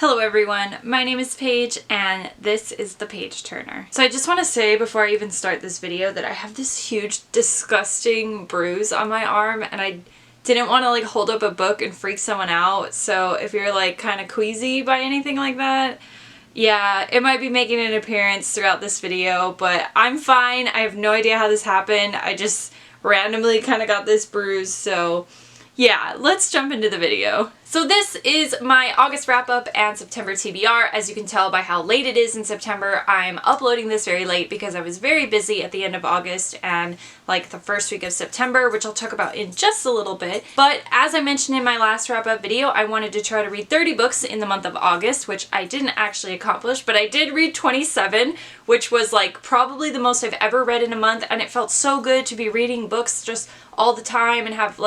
Hello everyone, my name is Paige and this is the Page Turner. So I just want to say before I even start this video that I have this huge disgusting bruise on my arm and I didn't want to hold up a book and freak someone out, so if you're kind of queasy by anything like that, yeah, it might be making an appearance throughout this video, but I'm fine. I have no idea how this happened. I just randomly kind of got this bruise, so yeah, let's jump into the video. So this is my August wrap-up and September TBR. As you can tell by how late it is in September, I'm uploading this very late because I was very busy at the end of August and the first week of September, which I'll talk about in just a little bit. But as I mentioned in my last wrap-up video, I wanted to try to read 30 books in the month of August, which I didn't actually accomplish, but I did read 27, which was probably the most I've ever read in a month, and it felt so good to be reading books just all the time and have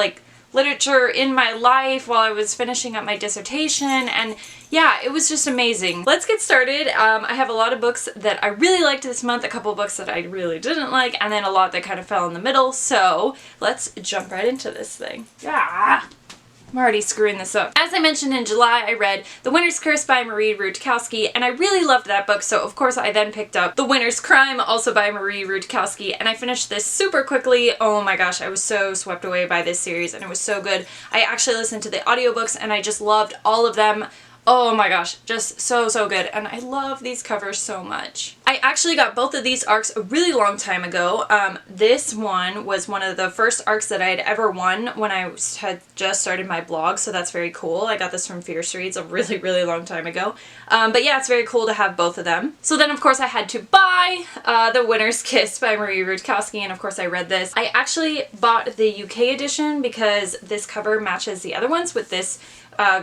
literature in my life while I was finishing up my dissertation, and yeah, it was just amazing. Let's get started. I have a lot of books that I really liked this month, a couple of books that I really didn't like, and then a lot that kind of fell in the middle, so let's jump right into this thing. Yeah. I'm already screwing this up. As I mentioned, in July I read The Winter's Curse by Marie Rudkowski, and I really loved that book, so of course I then picked up The Winter's Crime, also by Marie Rudkowski, and I finished this super quickly. Oh my gosh, I was so swept away by this series and it was so good. I actually listened to the audiobooks and I just loved all of them. Oh my gosh, just so good, and I love these covers so much. I actually got both of these arcs a really long time ago. This one was one of the first arcs that I had ever won when I had just started my blog, so that's very cool. I got this from Fierce Reads a really long time ago. But yeah, it's very cool to have both of them. So then of course I had to buy The Winter's Kiss by Marie Rudkowski, and of course I read this. I actually bought the UK edition because this cover matches the other ones with this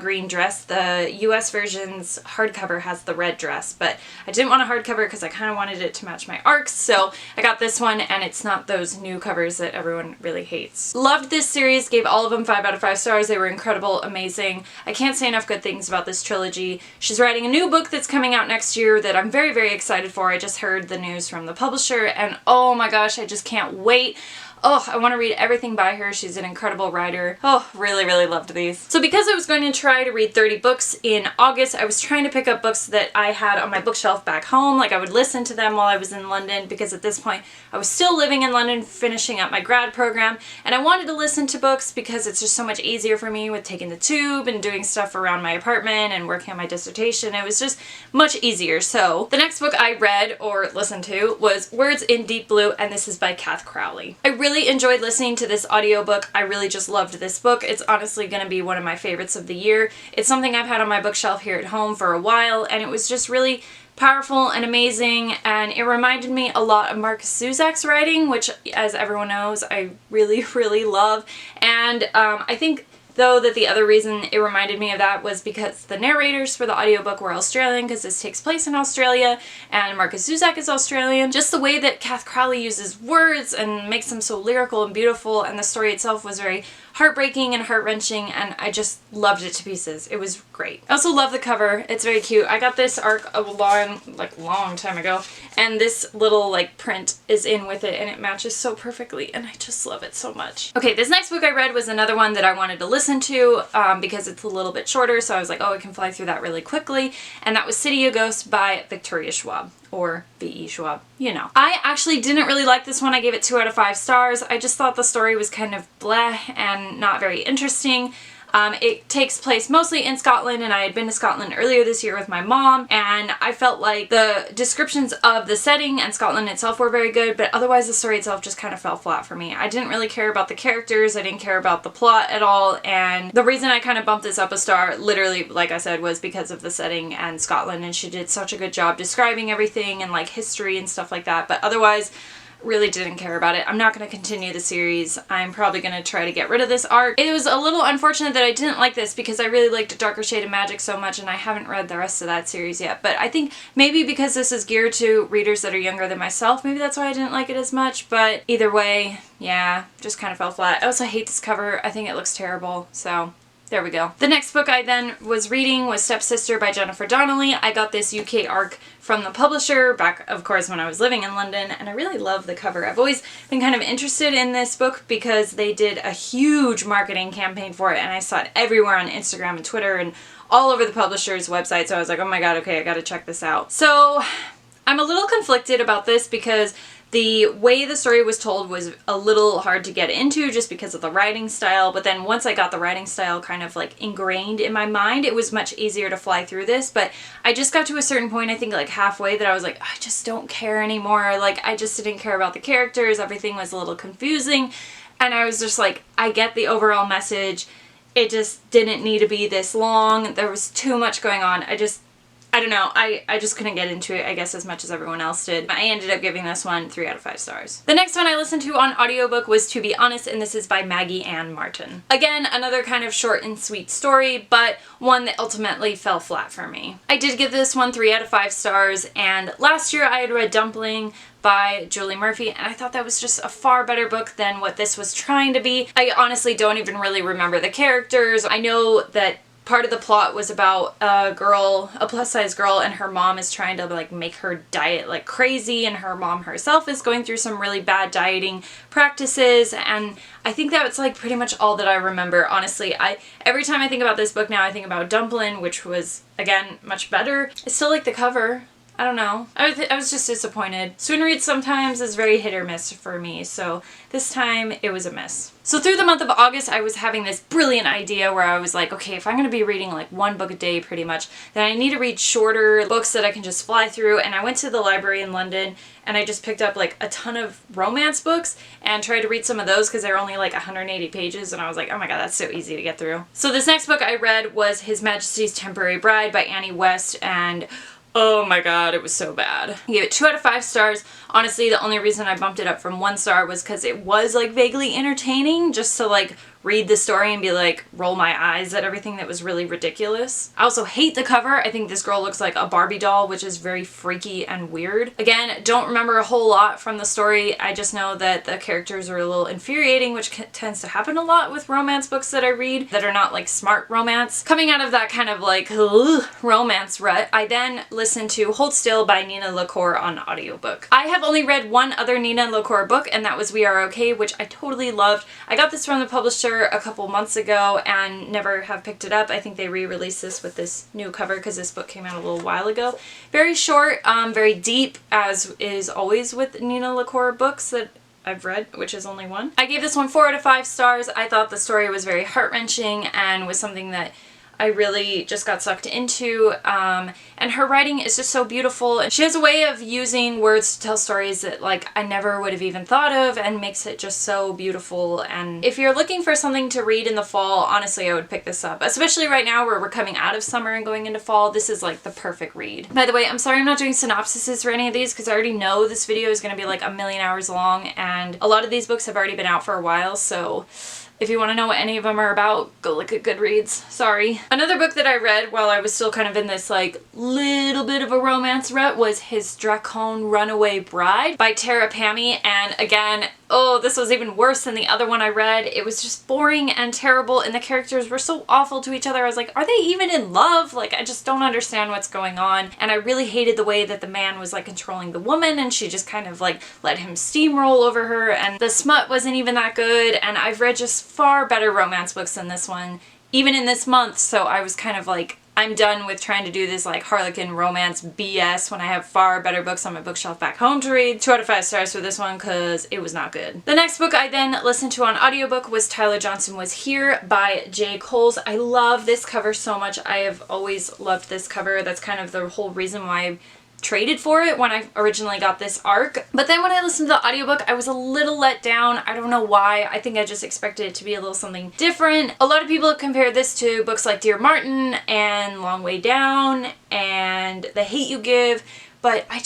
green dress. The US version's hardcover has the red dress, but I didn't want a hardcover because I kind of wanted it to match my arcs, so I got this one, and it's not those new covers that everyone really hates. Loved this series, gave all of them 5 out of 5 stars. They were incredible, amazing. I can't say enough good things about this trilogy. She's writing a new book that's coming out next year that I'm very excited for. I just heard the news from the publisher, and oh my gosh, I just can't wait. Oh, I want to read everything by her. She's an incredible writer. Oh, really loved these. So because I was going to try to read 30 books in August, I was trying to pick up books that I had on my bookshelf back home. I would listen to them while I was in London, because at this point I was still living in London finishing up my grad program, and I wanted to listen to books because it's just so much easier for me with taking the tube and doing stuff around my apartment and working on my dissertation. It was just much easier. So the next book I read or listened to was Words in Deep Blue, and this is by Kath Crowley. I really enjoyed listening to this audiobook. I really just loved this book. It's honestly going to be one of my favorites of the year. It's something I've had on my bookshelf here at home for a while, and it was just really powerful and amazing, and it reminded me a lot of Markus Zusak's writing, which, as everyone knows, I really love. And I think though that the other reason it reminded me of that was because the narrators for the audiobook were Australian, because this takes place in Australia, and Markus Zusak is Australian. Just the way that Kath Crowley uses words and makes them so lyrical and beautiful, and the story itself was very heartbreaking and heart-wrenching, and I just loved it to pieces. It was great. I also love the cover. It's very cute. I got this arc a long time ago, and this little print is in with it, and it matches so perfectly, and I just love it so much. Okay, this next book I read was another one that I wanted to listen to because it's a little bit shorter, so I was like, oh, I can fly through that really quickly, and that was City of Ghosts by Victoria Schwab. Or V.E. Schwab, you know. I actually didn't really like this one. I gave it 2 out of 5 stars. I just thought the story was kind of bleh and not very interesting. It takes place mostly in Scotland, and I had been to Scotland earlier this year with my mom, and I felt like the descriptions of the setting and Scotland itself were very good, but otherwise the story itself just kind of fell flat for me. I didn't really care about the characters, I didn't care about the plot at all, and the reason I kind of bumped this up a star, literally, like I said, was because of the setting and Scotland, and she did such a good job describing everything and history and stuff like that, but otherwise really didn't care about it. I'm not going to continue the series. I'm probably going to try to get rid of this arc. It was a little unfortunate that I didn't like this because I really liked Darker Shade of Magic so much, and I haven't read the rest of that series yet. But I think maybe because this is geared to readers that are younger than myself, maybe that's why I didn't like it as much. But either way, yeah, just kind of fell flat. I also hate this cover. I think it looks terrible, so There we go. The next book I then was reading was Stepsister by Jennifer Donnelly. I got this UK arc from the publisher back, of course, when I was living in London, and I really love the cover. I've always been kind of interested in this book because they did a huge marketing campaign for it, and I saw it everywhere on Instagram and Twitter and all over the publisher's website, so I was like, oh my god, okay, I gotta check this out. So I'm a little conflicted about this because the way the story was told was a little hard to get into just because of the writing style, but then once I got the writing style kind of like ingrained in my mind, it was much easier to fly through this. But I just got to a certain point, I think like halfway, that I was like, I just don't care anymore. Like, I just didn't care about the characters. Everything was a little confusing. And I was just like, I get the overall message. It just didn't need to be this long. There was too much going on. I don't know, I just couldn't get into it, I guess, as much as everyone else did. I ended up giving this one 3 out of 5 stars. The next one I listened to on audiobook was To Be Honest, and this is by Maggie Ann Martin. Again, another kind of short and sweet story, but one that ultimately fell flat for me. I did give this one 3 out of 5 stars, and last year I had read Dumpling by Julie Murphy, and I thought that was just a far better book than what this was trying to be. I honestly don't even really remember the characters. I know that part of the plot was about a girl, a plus-size girl, and her mom is trying to like make her diet like crazy, and her mom herself is going through some really bad dieting practices, and I think that's like pretty much all that I remember. Honestly, every time I think about this book now, I think about Dumpling, which was, again, much better. I still like the cover. I don't know. I was just disappointed. Swoon Reads sometimes is very hit or miss for me, so this time it was a miss. So through the month of August, I was having this brilliant idea where I was like, okay, if I'm going to be reading like 1 book a day pretty much, then I need to read shorter books that I can just fly through. And I went to the library in London and I just picked up like a ton of romance books and tried to read some of those because they're only like 180 pages, and I was like, oh my god, that's so easy to get through. So this next book I read was His Majesty's Temporary Bride by Annie West, and oh my god, it was so bad. I gave it 2 out of 5 stars. Honestly, the only reason I bumped it up from 1 star was because it was like vaguely entertaining, just to like read the story and be like, roll my eyes at everything that was really ridiculous. I also hate the cover. I think this girl looks like a Barbie doll, which is very freaky and weird. Again, don't remember a whole lot from the story. I just know that the characters are a little infuriating, which tends to happen a lot with romance books that I read that are not like smart romance. Coming out of that kind of like romance rut, I then listened to Hold Still by Nina LaCour on audiobook. I have only read one other Nina LaCour book, and that was We Are Okay, which I totally loved. I got this from the publisher a couple months ago and never have picked it up. I think they re-released this with this new cover because this book came out a little while ago. Very short, very deep, as is always with Nina LaCour books that I've read, which is only one. I gave this one 4 out of 5 stars. I thought the story was very heart-wrenching and was something that I really just got sucked into, and her writing is just so beautiful, and she has a way of using words to tell stories that like I never would have even thought of, and makes it just so beautiful. And if you're looking for something to read in the fall, honestly I would pick this up, especially right now where we're coming out of summer and going into fall. This is like the perfect read. By the way, I'm sorry I'm not doing synopsises for any of these because I already know this video is going to be like a million hours long, and a lot of these books have already been out for a while, so if you want to know what any of them are about, go look at Goodreads. Sorry. Another book that I read while I was still kind of in this like little bit of a romance rut was His Dracone Runaway Bride by Tara Pammy, and again, oh, this was even worse than the other one I read. It was just boring and terrible, and the characters were so awful to each other. I was like, are they even in love? Like, I just don't understand what's going on. And I really hated the way that the man was like controlling the woman, and she just kind of like let him steamroll over her, and the smut wasn't even that good. And I've read just far better romance books than this one, even in this month, so I was kind of like, I'm done with trying to do this like Harlequin romance BS when I have far better books on my bookshelf back home to read. 2 out of 5 stars for this one because it was not good. The next book I then listened to on audiobook was Tyler Johnson Was Here by J. Coles. I love this cover so much. I have always loved this cover. That's kind of the whole reason why I traded for it when I originally got this arc. But then when I listened to the audiobook, I was a little let down. I don't know why. I think I just expected it to be a little something different. A lot of people have compared this to books like Dear Martin and Long Way Down and The Hate You Give, but I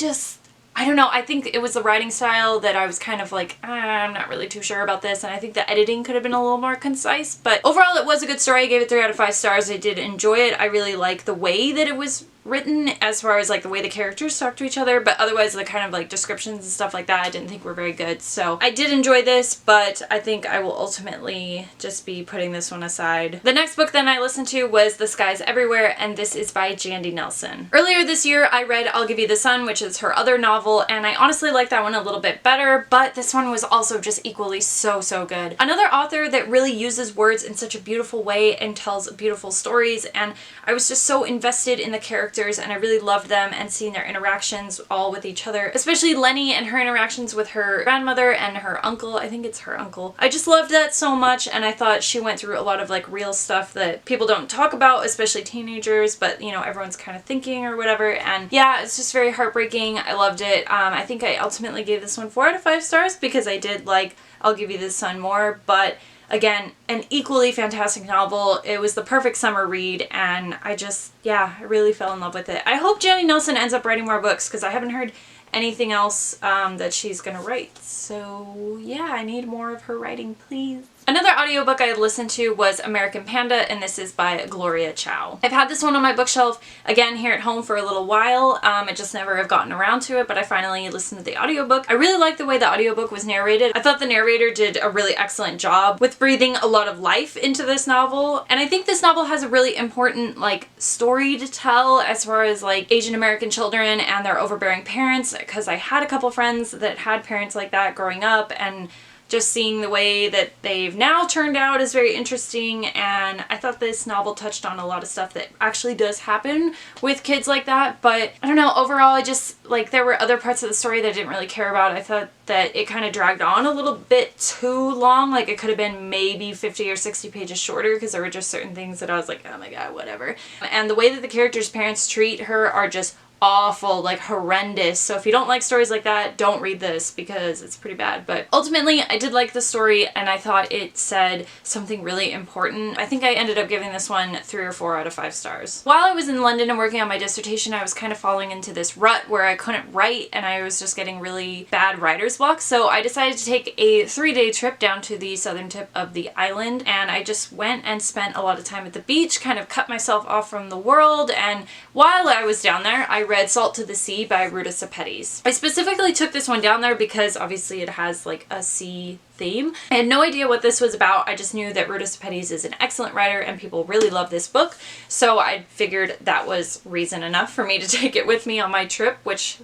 don't know. I think it was the writing style that I was kind of like, I'm not really too sure about this, and I think the editing could have been a little more concise. But overall, it was a good story. I gave it 3 out of 5 stars. I did enjoy it. I really like the way that it was written as far as like the way the characters talk to each other, but otherwise the kind of like descriptions and stuff like that I didn't think were very good. So I did enjoy this, but I think I will ultimately just be putting this one aside. The next book that I listened to was The Skies Everywhere, and this is by Jandy Nelson. Earlier this year I read I'll Give You the Sun, which is her other novel, and I honestly liked that one a little bit better, but this one was also just equally so good. Another author that really uses words in such a beautiful way and tells beautiful stories, and I was just so invested in the characters and I really loved them and seeing their interactions all with each other, especially Lenny and her interactions with her grandmother and her uncle. I think it's her uncle. I just loved that so much, and I thought she went through a lot of like real stuff that people don't talk about, especially teenagers, but you know, everyone's kind of thinking or whatever, and yeah, it's just very heartbreaking. I loved it. I think I ultimately gave this one 4 out of 5 stars because I did like I'll Give You the Sun more, but again, an equally fantastic novel. It was the perfect summer read, and I just, yeah, I really fell in love with it. I hope Jandy Nelson ends up writing more books because I haven't heard anything else that she's gonna write. So yeah, I need more of her writing, please. Another audiobook I listened to was American Panda, and this is by Gloria Chow. I've had this one on my bookshelf, again, here at home for a little while. I just never have gotten around to it, but I finally listened to the audiobook. I really liked the way the audiobook was narrated. I thought the narrator did a really excellent job with breathing a lot of life into this novel, and I think this novel has a really important, like, story to tell as far as, like, Asian American children and their overbearing parents, because I had a couple friends that had parents like that growing up, and just seeing the way that they've now turned out is very interesting, and I thought this novel touched on a lot of stuff that actually does happen with kids like that, but I don't know, overall I just, like, there were other parts of the story that I didn't really care about. I thought that it kind of dragged on a little bit too long, like it could have been maybe 50 or 60 pages shorter because there were just certain things that I was like, oh my god, whatever. And the way that the characters' parents treat her are just awful, like horrendous. So if you don't like stories like that, don't read this because it's pretty bad. But ultimately, I did like the story and I thought it said something really important. I think I ended up giving this one 3 or 4 out of 5 stars. While I was in London and working on my dissertation, I was kind of falling into this rut where I couldn't write and I was just getting really bad writer's block. So I decided to take a 3-day trip down to the southern tip of the island, and I just went and spent a lot of time at the beach, kind of cut myself off from the world. And while I was down there, I read Salt to the Sea by Ruta Sepetys. I specifically took this one down there because obviously it has like a sea theme. I had no idea what this was about. I just knew that Ruta Sepetys is an excellent writer and people really love this book, so I figured that was reason enough for me to take it with me on my trip, which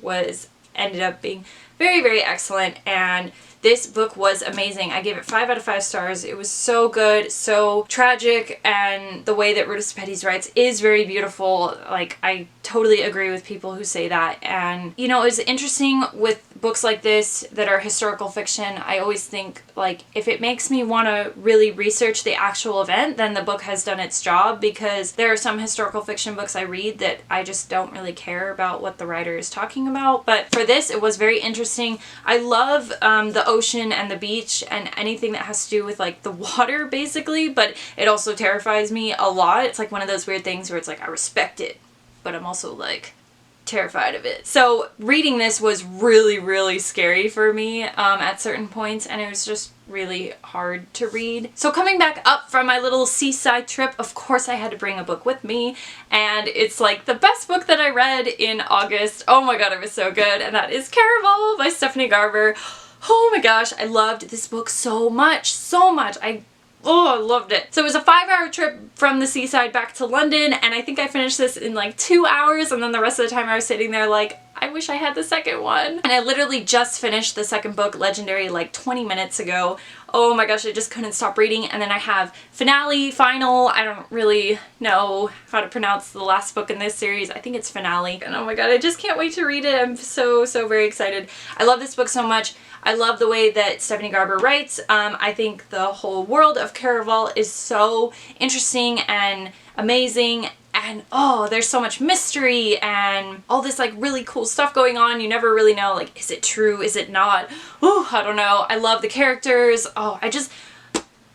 ended up being very excellent, and this book was amazing. I gave it 5 out of 5 stars. It was so good, so tragic, and the way that Ruta Sepetys writes is very beautiful. Like, I totally agree with people who say that. And, you know, it's interesting with books like this that are historical fiction. I always think, like, if it makes me want to really research the actual event, then the book has done its job, because there are some historical fiction books I read that I just don't really care about what the writer is talking about. But for this, it was very interesting. I love the ocean and the beach and anything that has to do with like the water basically, but it also terrifies me a lot. It's like one of those weird things where it's like I respect it, but I'm also like terrified of it. So reading this was really scary for me at certain points, and it was just really hard to read. So coming back up from my little seaside trip, of course I had to bring a book with me, and it's like the best book that I read in August. Oh my god, it was so good, and that is Caraval by Stephanie Garber. Oh my gosh, I loved this book so much. I loved it. So it was a 5-hour trip from the seaside back to London, and I think I finished this in like 2 hours, and then the rest of the time I was sitting there like, I wish I had the second one. And I literally just finished the second book, Legendary, like 20 minutes ago. Oh my gosh, I just couldn't stop reading. And then I have final, I don't really know how to pronounce the last book in this series. I think it's Finale. And oh my god, I just can't wait to read it. I'm so very excited. I love this book so much. I love the way that Stephanie Garber writes. I think the whole world of Caraval is so interesting and amazing, and oh, there's so much mystery and all this like really cool stuff going on. You never really know, like, is it true, is it not? Oh, I don't know. I love the characters. Oh, I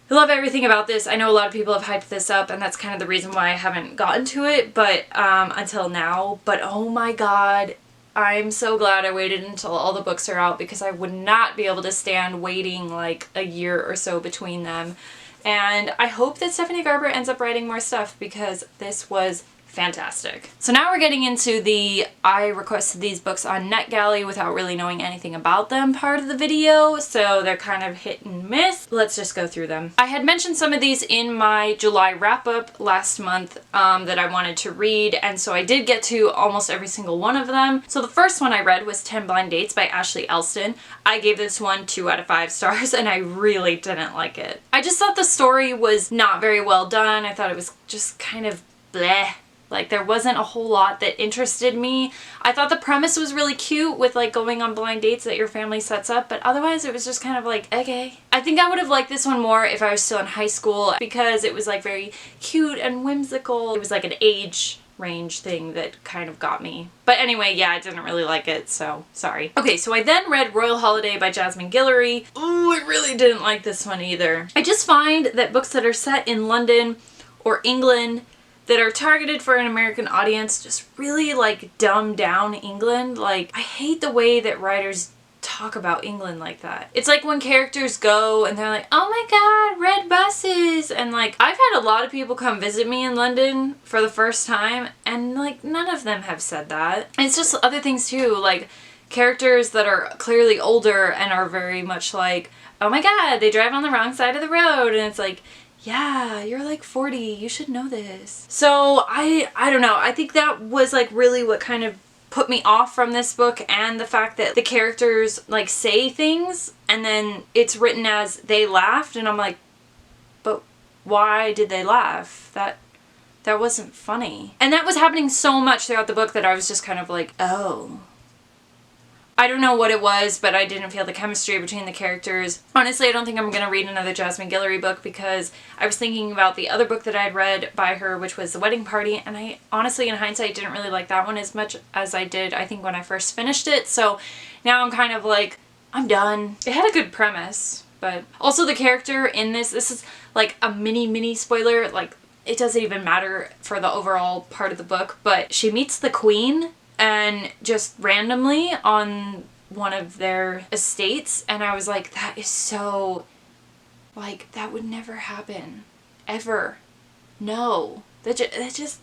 love everything about this. I know a lot of people have hyped this up, and that's kind of the reason why I haven't gotten to it, but until now. But oh my god, I'm so glad I waited until all the books are out, because I would not be able to stand waiting like a year or so between them. And I hope that Stephanie Garber ends up writing more stuff, because this was fantastic. So now we're getting into the I requested these books on NetGalley without really knowing anything about them part of the video, so they're kind of hit and miss. Let's just go through them. I had mentioned some of these in my July wrap-up last month that I wanted to read, and so I did get to almost every single one of them. So the first one I read was 10 Blind Dates by Ashley Elston. I gave this one 2 out of 5 stars, and I really didn't like it. I just thought the story was not very well done. I thought it was just kind of bleh. Like, there wasn't a whole lot that interested me. I thought the premise was really cute with, like, going on blind dates that your family sets up, but otherwise it was just kind of like, okay. I think I would have liked this one more if I was still in high school because it was, like, very cute and whimsical. It was, like, an age range thing that kind of got me. But anyway, yeah, I didn't really like it, so sorry. Okay, so I then read Royal Holiday by Jasmine Guillory. Ooh, I really didn't like this one either. I just find that books that are set in London or England that are targeted for an American audience just really like dumb down England. Like, I hate the way that writers talk about England like that. It's like when characters go and they're like, oh my god, red buses, and like, I've had a lot of people come visit me in London for the first time and like none of them have said that. And it's just other things too, like characters that are clearly older and are very much like, oh my god, they drive on the wrong side of the road, and it's like, yeah, you're like 40, you should know this. So I don't know, I think that was like really what kind of put me off from this book, and the fact that the characters like say things and then it's written as they laughed, and I'm like, but why did they laugh? That wasn't funny. And that was happening so much throughout the book that I was just kind of like, oh. I don't know what it was, but I didn't feel the chemistry between the characters. Honestly, I don't think I'm going to read another Jasmine Guillory book because I was thinking about the other book that I'd read by her, which was The Wedding Party, and I honestly, in hindsight, didn't really like that one as much as I did, I think, when I first finished it. So now I'm kind of like, I'm done. It had a good premise, but also the character in this is like a mini spoiler. Like, it doesn't even matter for the overall part of the book, but she meets the Queen and just randomly on one of their estates, and I was like, that is so, like, that would never happen. Ever. No. That just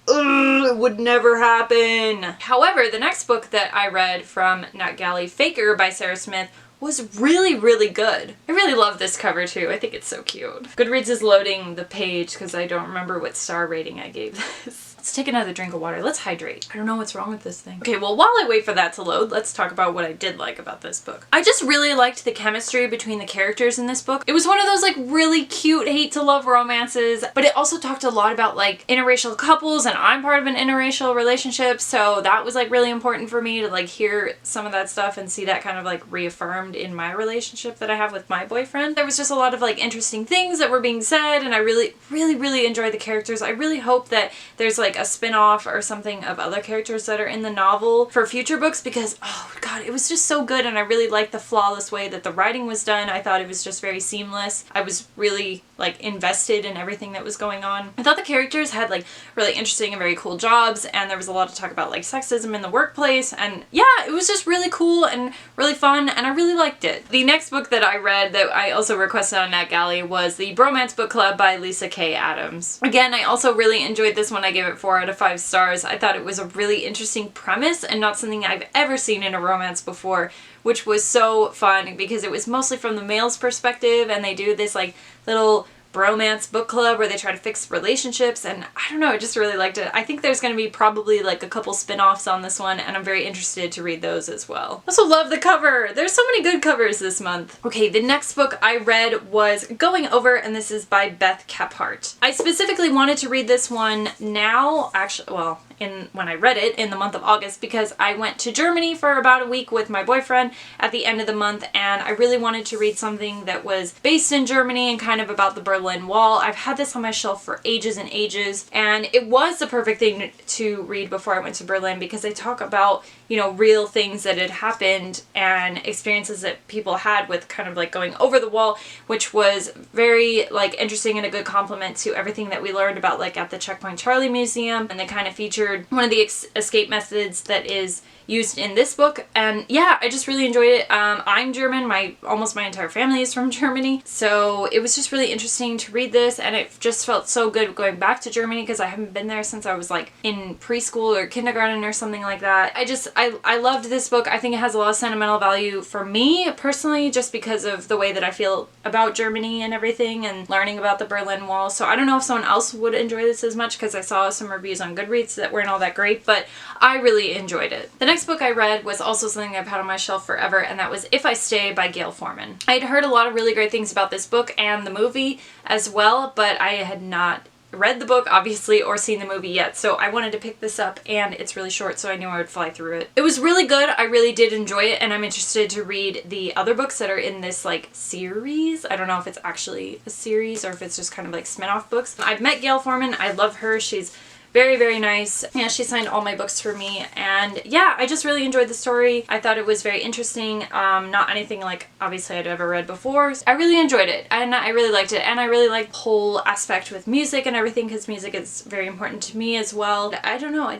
it would never happen. However, the next book that I read from NetGalley, Faker by Sarah Smith, was really good. I really love this cover too. I think it's so cute. Goodreads is loading the page because I don't remember what star rating I gave this. Let's take another drink of water. Let's hydrate. I don't know what's wrong with this thing. Okay, well, while I wait for that to load, let's talk about what I did like about this book. I just really liked the chemistry between the characters in this book. It was one of those like really cute hate to love romances, but it also talked a lot about like interracial couples, and I'm part of an interracial relationship, so that was like really important for me to like hear some of that stuff and see that kind of like reaffirmed in my relationship that I have with my boyfriend. There was just a lot of like interesting things that were being said, and I really enjoyed the characters. I really hope that there's like a spin-off or something of other characters that are in the novel for future books, because oh god, it was just so good, and I really liked the flawless way that the writing was done. I thought it was just very seamless. I was really like invested in everything that was going on. I thought the characters had like really interesting and very cool jobs, and there was a lot to talk about like sexism in the workplace, and yeah, it was just really cool and really fun, and I really liked it. The next book that I read that I also requested on NetGalley was the Bromance Book Club by Lisa K. Adams. Again, I also really enjoyed this one. I gave it 4 out of 5 stars. I thought it was a really interesting premise and not something I've ever seen in a romance before, which was so fun because it was mostly from the male's perspective, and they do this like little bromance book club where they try to fix relationships, and I don't know, I just really liked it. I think there's going to be probably like a couple spin-offs on this one, and I'm very interested to read those as well. I also love the cover. There's so many good covers this month. Okay, the next book I read was Going Over, and this is by Beth Kephart. I specifically wanted to read this one now, actually, well, when I read it in the month of August, because I went to Germany for about a week with my boyfriend at the end of the month, and I really wanted to read something that was based in Germany and kind of about the Berlin Wall. I've had this on my shelf for ages and ages, and it was the perfect thing to read before I went to Berlin because they talk about, you know, real things that had happened and experiences that people had with kind of like going over the wall, which was very like interesting and a good compliment to everything that we learned about like at the Checkpoint Charlie Museum, and they kind of featured featured one of the escape methods that is used in this book, and yeah, I just really enjoyed it. I'm German, almost my entire family is from Germany, so it was just really interesting to read this, and it just felt so good going back to Germany because I haven't been there since I was like in preschool or kindergarten or something like that. I loved this book. I think it has a lot of sentimental value for me personally, just because of the way that I feel about Germany and everything, and learning about the Berlin Wall. So I don't know if someone else would enjoy this as much, because I saw some reviews on Goodreads that weren't all that great, but I really enjoyed it. The next book I read was also something I've had on my shelf forever, and that was If I Stay by Gail Forman. I'd heard a lot of really great things about this book and the movie as well, but I had not read the book, obviously, or seen the movie yet, so I wanted to pick this up, and it's really short, so I knew I would fly through it. It was really good. I really did enjoy it, and I'm interested to read the other books that are in this, like, series. I don't know if it's actually a series or if it's just kind of like spin-off books. I've met Gail Forman. I love her. She's very, very nice. Yeah, she signed all my books for me, and yeah, I just really enjoyed the story. I thought it was very interesting. Not anything like obviously I'd ever read before. I really enjoyed it, and I really liked it, and I really liked the whole aspect with music and everything, because music is very important to me as well. I don't know,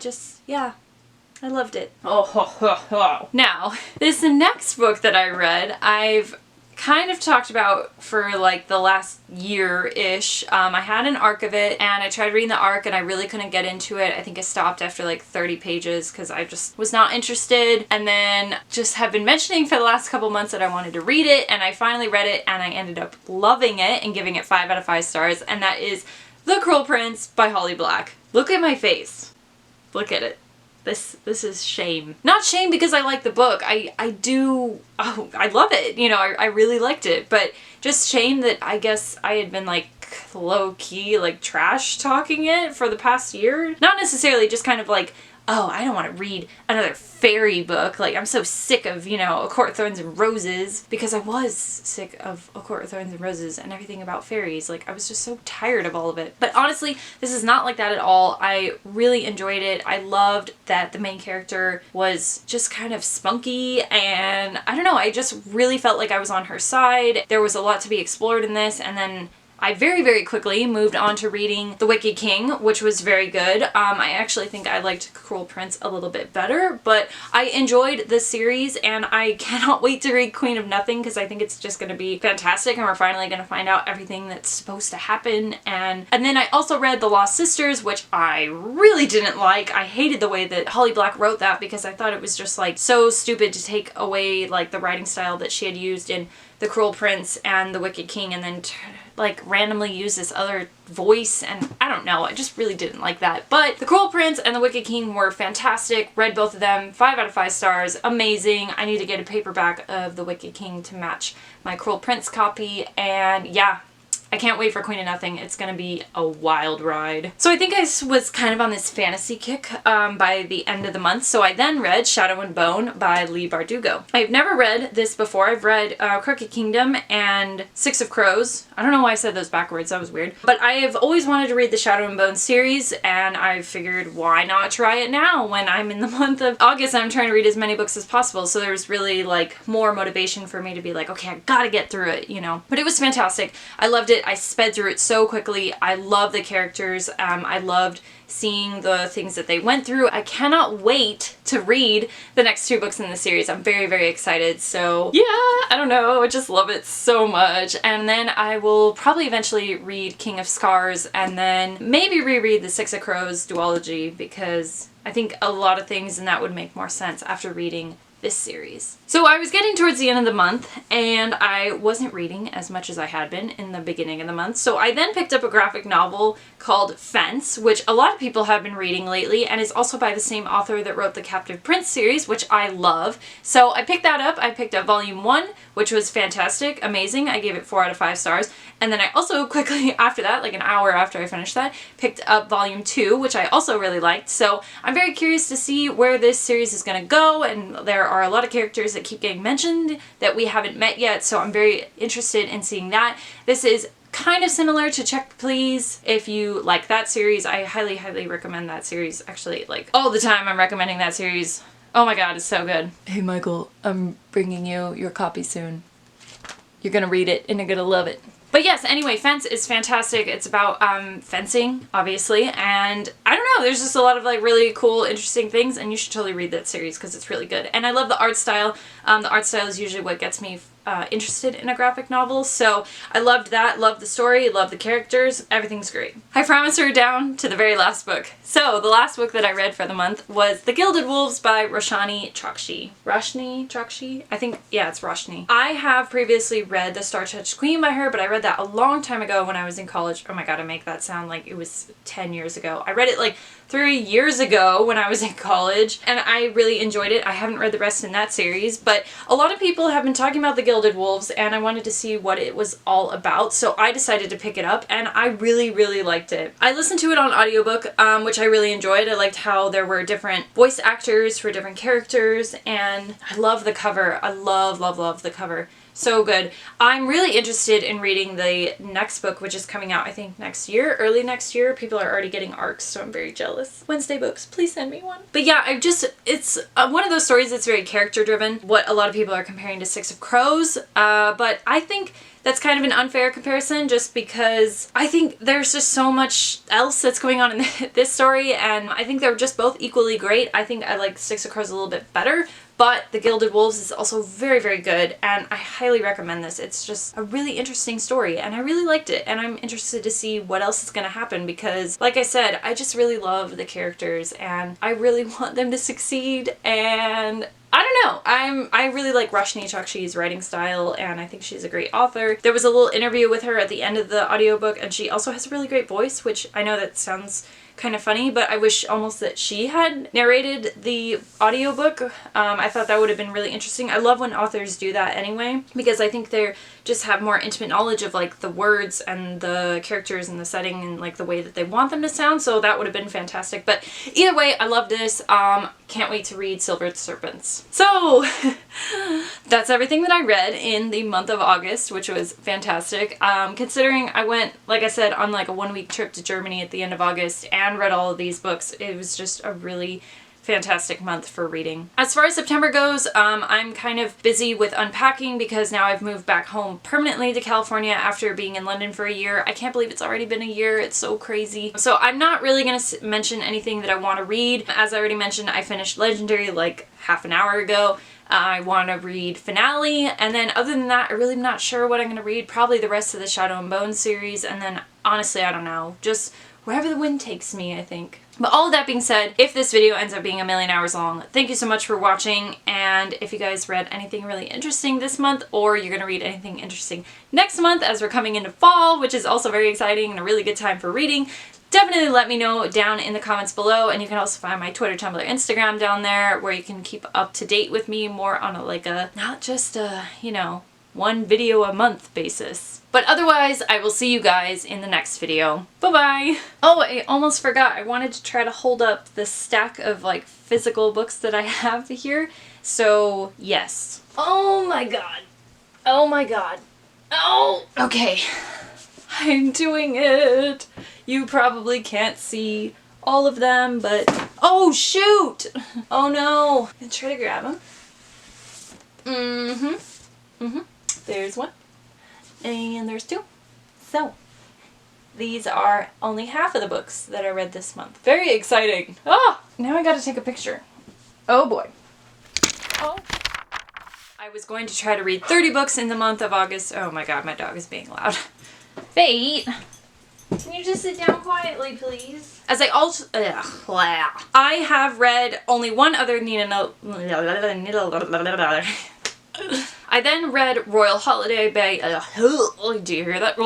yeah, I loved it. Now, this next book that I read, I've kind of talked about for like the last year-ish. I had an arc of it, and I tried reading the arc, and I really couldn't get into it. I think I stopped after like 30 pages because I just was not interested, and then just have been mentioning for the last couple months that I wanted to read it, and I finally read it, and I ended up loving it and giving it 5 out of 5 stars, and that is The Cruel Prince by Holly Black. Look at my face. Look at it. This is shame. Not shame because I like the book. I love it. You know, I really liked it. But just shame that I guess I had been like low-key like trash talking it for the past year. Not necessarily, just kind of like, oh, I don't want to read another fairy book. Like, I'm so sick of, you know, A Court of Thorns and Roses, because I was sick of A Court of Thorns and Roses and everything about fairies. Like, I was just so tired of all of it. But honestly, this is not like that at all. I really enjoyed it. I loved that the main character was just kind of spunky, and I don't know, I just really felt like I was on her side. There was a lot to be explored in this, and then I very, very quickly moved on to reading The Wicked King, which was very good. I actually think I liked Cruel Prince a little bit better, but I enjoyed this series, and I cannot wait to read Queen of Nothing, because I think it's just going to be fantastic, and we're finally going to find out everything that's supposed to happen. And then I also read The Lost Sisters, which I really didn't like. I hated the way that Holly Black wrote that, because I thought it was just like so stupid to take away like the writing style that she had used in The Cruel Prince and The Wicked King, and then like randomly use this other voice, and I don't know, I just really didn't like that. But The Cruel Prince and The Wicked King were fantastic. Read both of them, 5 out of 5 stars, amazing. I need to get a paperback of The Wicked King to match my Cruel Prince copy, and yeah, I can't wait for Queen of Nothing. It's gonna be a wild ride. So I think I was kind of on this fantasy kick by the end of the month, so I then read Shadow and Bone by Leigh Bardugo. I've never read this before. I've read Crooked Kingdom and Six of Crows. I don't know why I said those backwards, that was weird. But I have always wanted to read the Shadow and Bone series, and I figured why not try it now when I'm in the month of August and I'm trying to read as many books as possible. So there's really like more motivation for me to be like, okay, I gotta get through it, you know. But it was fantastic. I loved it. I sped through it so quickly. I love the characters. I loved seeing the things that they went through. I cannot wait to read the next 2 books in the series. I'm very, very excited. So yeah, I don't know. I just love it so much. And then I will probably eventually read King of Scars, and then maybe reread the Six of Crows duology, because I think a lot of things in that would make more sense after reading this series. So I was getting towards the end of the month, and I wasn't reading as much as I had been in the beginning of the month, so I then picked up a graphic novel called Fence, which a lot of people have been reading lately, and is also by the same author that wrote the Captive Prince series, which I love. So I picked that up. I picked up volume 1, which was fantastic, amazing. I gave it 4 out of 5 stars. And then I also quickly after that, like an hour after I finished that, picked up volume 2, which I also really liked. So I'm very curious to see where this series is going to go, and there are a lot of characters that keep getting mentioned that we haven't met yet, so I'm very interested in seeing that. This is kind of similar to Check Please. If you like that series, I highly, highly recommend that series. Actually, like all the time I'm recommending that series. Oh my god, it's so good. Hey Michael, I'm bringing you your copy soon. You're gonna read it and you're gonna love it. But yes, anyway, Fence is fantastic. It's about fencing, obviously, and I don't know, there's just a lot of like really cool, interesting things, and you should totally read that series because it's really good. And I love the art style. The art style is usually what gets me interested in a graphic novel, so I loved that, loved the story, loved the characters, everything's great. I promise we're down to the very last book. So the last book that I read for the month was The Gilded Wolves by Roshani Chokshi. Roshni Chokshi? I think, yeah, it's Roshni. I have previously read The Star-Touched Queen by her, but I read that a long time ago when I was in college. Oh my god, I make that sound like it was 10 years ago. I read it like 3 years ago when I was in college, and I really enjoyed it. I haven't read the rest in that series, but a lot of people have been talking about The Gilded Wolves, and I wanted to see what it was all about, so I decided to pick it up, and I really, really liked it. I listened to it on audiobook, which I really enjoyed. I liked how there were different voice actors for different characters, and I love the cover. I love, love, love the cover. So good. I'm really interested in reading the next book, which is coming out, I think, next year, early next year. People are already getting arcs, so I'm very jealous. Wednesday Books, please send me one. But yeah, it's one of those stories that's very character driven, what a lot of people are comparing to Six of Crows, but I think that's kind of an unfair comparison just because I think there's just so much else that's going on in this story, and I think they're just both equally great. I think I like Six of Crows a little bit better, but The Gilded Wolves is also very, very good, and I highly recommend this. It's just a really interesting story, and I really liked it, and I'm interested to see what else is going to happen because, like I said, I just really love the characters, and I really want them to succeed, and I don't know. I really like Roshani Chokshi's writing style, and I think she's a great author. There was a little interview with her at the end of the audiobook, and she also has a really great voice, which I know that sounds kind of funny, but I wish almost that she had narrated the audiobook. I thought that would have been really interesting. I love when authors do that anyway, because I think they just have more intimate knowledge of like the words and the characters and the setting and like the way that they want them to sound, so that would have been fantastic. But either way, I love this. Can't wait to read Silvered Serpents. So that's everything that I read in the month of August, which was fantastic. Considering I went, like I said, on like a 1-week trip to Germany at the end of August and read all of these books, it was just a really fantastic month for reading. As far as September goes, I'm kind of busy with unpacking because now I've moved back home permanently to California after being in London for a year. I can't believe it's already been a year. It's so crazy. So I'm not really going to mention anything that I want to read. As I already mentioned, I finished Legendary like half an hour ago. I want to read Finale, and then other than that, I really am not sure what I'm going to read. Probably the rest of the Shadow and Bone series, and then honestly, I don't know. Just wherever the wind takes me, I think. But all of that being said, if this video ends up being 1,000,000 hours long, thank you so much for watching, and if you guys read anything really interesting this month, or you're gonna read anything interesting next month as we're coming into fall, which is also very exciting and a really good time for reading, definitely let me know down in the comments below, and you can also find my Twitter, Tumblr, Instagram down there where you can keep up to date with me more on a, like a, not just a, you know, one video a month basis. But otherwise, I will see you guys in the next video. Bye-bye! Oh, I almost forgot. I wanted to try to hold up the stack of like physical books that I have here. So, yes. Oh my god. Oh my god. Oh! Okay. I'm doing it! You probably can't see all of them, but... Oh, shoot! Oh no! And try to grab them. There's one. And there's two. So, these are only half of the books that I read this month. Very exciting! Ah! Now I gotta take a picture. Oh boy. Oh. I was going to try to read 30 books in the month of August. Oh my god, my dog is being loud. Fate! Can you just sit down quietly, please? As I also... I have read only one other Nina... I then read Royal Holiday by... do you hear that?